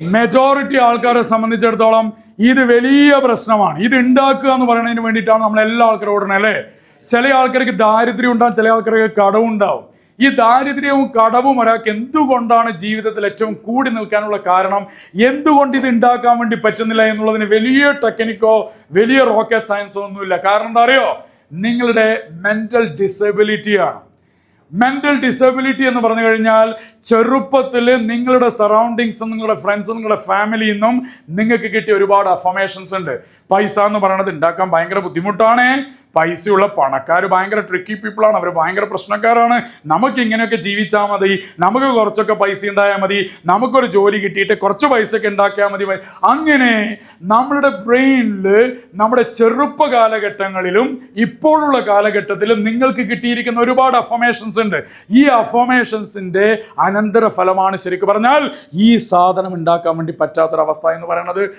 Majority ആൾക്കാരെ സംബന്ധിച്ചിടത്തോളം ഇത് വലിയ പ്രശ്നമാണ്. ഇത് ഉണ്ടാക്കുക എന്ന് പറയുന്നതിന് വേണ്ടിയിട്ടാണ് നമ്മൾ എല്ലാ ആൾക്കാരും ഓടണം അല്ലേ. ചില ആൾക്കാർക്ക് ദാരിദ്ര്യം ഉണ്ടാവും, ചില ആൾക്കാർക്ക് കടവുണ്ടാവും. ഈ ദാരിദ്ര്യവും കടവും ഒരാൾക്ക് എന്തുകൊണ്ടാണ് ജീവിതത്തിൽ ഏറ്റവും കൂടി നിൽക്കാനുള്ള കാരണം, എന്തുകൊണ്ട് ഇത് ഉണ്ടാക്കാൻ വേണ്ടി പറ്റുന്നില്ല എന്നുള്ളതിന് വലിയ ടെക്നിക്കോ വലിയ റോക്കറ്റ് സയൻസോ ഒന്നുമില്ല. കാരണം എന്താ അറിയോ, നിങ്ങളുടെ മെന്റൽ ഡിസബിലിറ്റിയാണ്. മെന്റൽ ഡിസബിലിറ്റി എന്ന് പറഞ്ഞു കഴിഞ്ഞാൽ ചെറുപ്പത്തിൽ നിങ്ങളുടെ സറൗണ്ടിങ്സും നിങ്ങളുടെ ഫ്രണ്ട്സും നിങ്ങളുടെ ഫാമിലിയിൽ നിന്നും നിങ്ങൾക്ക് കിട്ടിയ ഒരുപാട് അഫർമേഷൻസ് ഉണ്ട്. പൈസ എന്ന് പറയുന്നത് ഉണ്ടാക്കാൻ ഭയങ്കര ബുദ്ധിമുട്ടാണ്. പൈസയുള്ള പണക്കാർ ഭയങ്കര ട്രിക്കി പീപ്പിളാണ്, അവർ ഭയങ്കര പ്രശ്നക്കാരാണ്. നമുക്ക് ഇങ്ങനെയൊക്കെ ജീവിച്ചാൽ മതി, നമുക്ക് കുറച്ചൊക്കെ പൈസ ഉണ്ടായാൽ മതി, നമുക്കൊരു ജോലി കിട്ടിയിട്ട് കുറച്ച് പൈസയൊക്കെ ഉണ്ടാക്കിയാൽ മതി. അങ്ങനെ നമ്മളുടെ ബ്രെയിനിൽ നമ്മുടെ ചെറുപ്പ കാലഘട്ടങ്ങളിലും ഇപ്പോഴുള്ള കാലഘട്ടത്തിലും നിങ്ങൾക്ക് കിട്ടിയിരിക്കുന്ന ഒരുപാട് അഫർമേഷൻസ് ഉണ്ട്. ഈ അഫർമേഷൻസിന്റെ അനന്തര ഫലമാണ് ശരിക്കും പറഞ്ഞാൽ ഈ സാധനം ഉണ്ടാക്കാൻ വേണ്ടി പറ്റാത്തൊരവസ്ഥ എന്ന് പറയുന്നത്.